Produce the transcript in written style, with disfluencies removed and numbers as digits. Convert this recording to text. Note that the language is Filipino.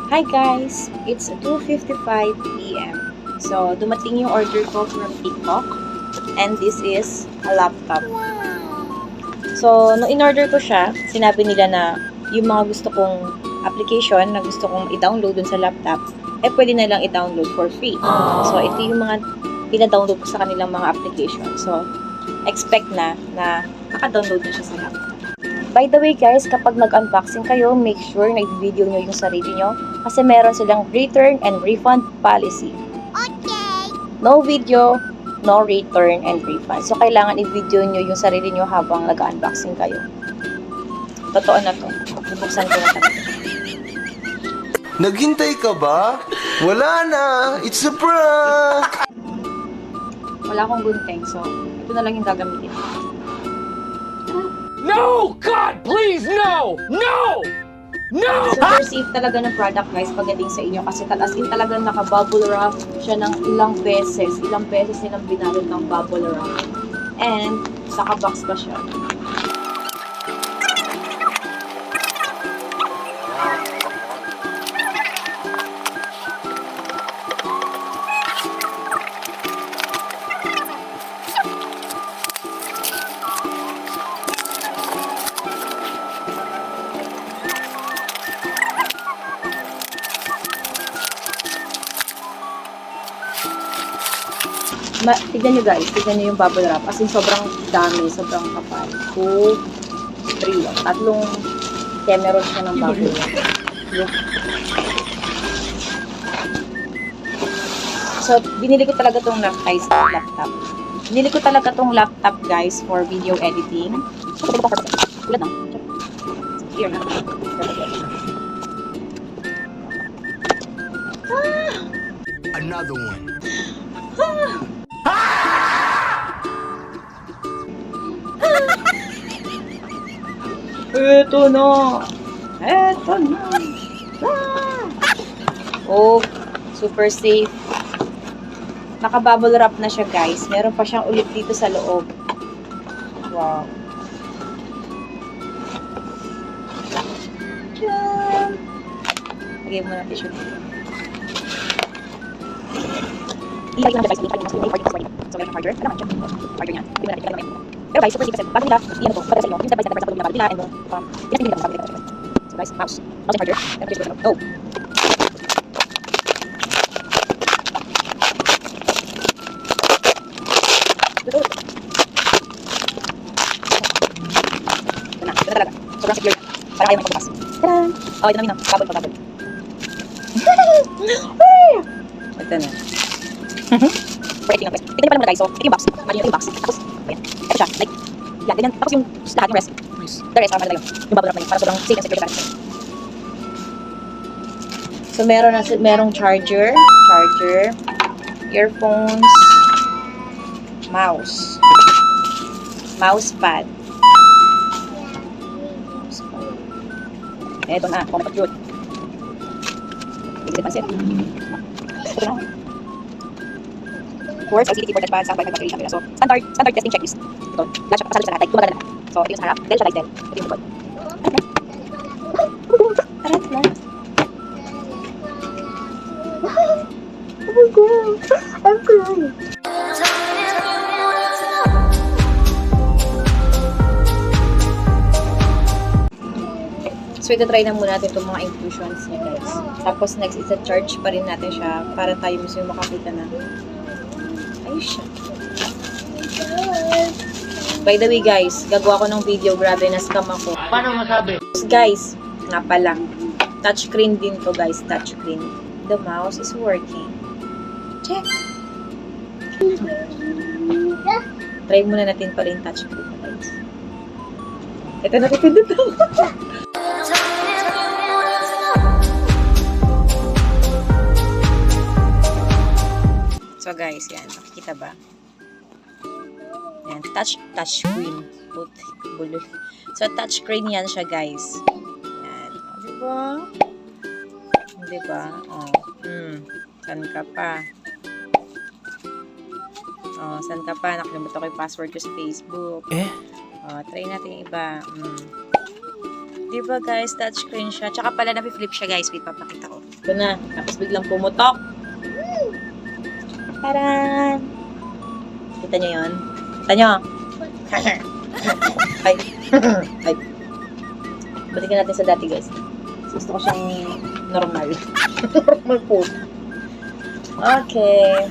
Hi guys! It's 2:55 p.m. So, dumating yung order ko from TikTok. And this is a laptop. So, nung in-order ko siya, sinabi nila na yung mga gusto kong application na gusto kong i-download dun sa laptop, pwede na lang i-download for free. So, ito yung mga pina-download ko sa kanilang mga application. So, expect na maka-download na siya sa laptop. By the way guys, kapag nag-unboxing kayo, make sure na i-video nyo yung sarili nyo kasi meron silang return and refund policy. Okay. No video, no return and refund. So, kailangan i-video nyo yung sarili nyo habang nag-unboxing kayo. Totoo na to. Bubuksan ko na talaga. Naghintay ka ba? Wala na! It's a prank! Wala akong gunting, so ito na lang yung gagamitin. No! God, please, no! No! No! Super safe talaga ng product guys pagdating sa inyo kasi as in talagang naka-bubble wrap siya ng ilang beses nilang binalot ng bubble wrap. And naka-box pa siya. Tignan nyo guys, tignan nyo yung bubble wrap. As in, sobrang dami, sobrang kapal. 2, 3, tatlong kemeron siya ng bubble wrap. Yeah. So, binili ko talaga tong laptop. Binili ko talaga tong laptop guys for video editing. Ulan na. Here na. Another one. Eto na! Eto na! Ah! Oh, super safe. Naka-bubble wrap na siya, guys. Meron pa siyang ulit dito sa loob. Wow. Diyan! Lagay mo natin siya dito. Ilagay lang guys, ilagay mo sa charger. So, meron charger. Ano naman siya? Charger niya. Hindi mo natin ilagay mo. Pero guys, super safe kasi bago nila, iyan to, para sa inyo, yung step by step para sa pag-unabago nila, and pinag-ibig nila bago nila. So guys, mouse and charger, and pag-isip ko go! Ito na talaga. Sobrang secure na. Parang ayaw may pagbukas. Tadaan! Oh, ito namin na. Kabel pa, kabel. Ito na. Breaking ang press. Tignan pa lang muna guys. So, ito yung box. Mali yung box. Tapos, ayan. Ito siya. Like, yan, ganyan. Tapos yung lahat, yung rest. The rest, madala yun. Yung bubble wrap na yun. Para sobrang safe and secure ka. So, merong charger, earphones, mousepad. Eto na, compact yun. Hindi pansin. Ito na. Of course, LCD keyboard, touchpad, soundbar, battery, camera. So, standard testing checklist. Ito, lahat siya pasalo sa lahat. Like, gumagana na. So, ito yung sa harap. Dell siya like Dell. Ito yung likod. Arat na. Oh my God! I'm crying. So, ito-try na muna natin itong mga inclusions niya, guys. Tapos, next is a charge pa rin natin siya para tayo mismo makakita na. Ayos siya. By the way, guys, gagawa ko ng video. Grabe, na-scam ako. Paano masabi? Guys, nga pala. Touchscreen din to, guys. Touchscreen. The mouse is working. Check. Try muna natin pa rin touchscreen, guys. Ito na pipindot ako. So guys, yan. Nakikita ba? Yan. Touchscreen. So, touchscreen yan siya, guys. Yan. O, diba? Diba? O. Saan ka pa? O, saan ka pa? Nakalimutan ko yung password ko sa Facebook. Eh? O, try natin yung iba. Diba guys, touchscreen siya. Tsaka pala na-flip siya guys. Wait, papakita ko. Ito na. Tapos biglang pumutok. Taran! Kita nyo yun? Kita nyo? Ay. Ay. Balikan natin sa dati guys. Gusto ko siyang normal. Normal po. Okay.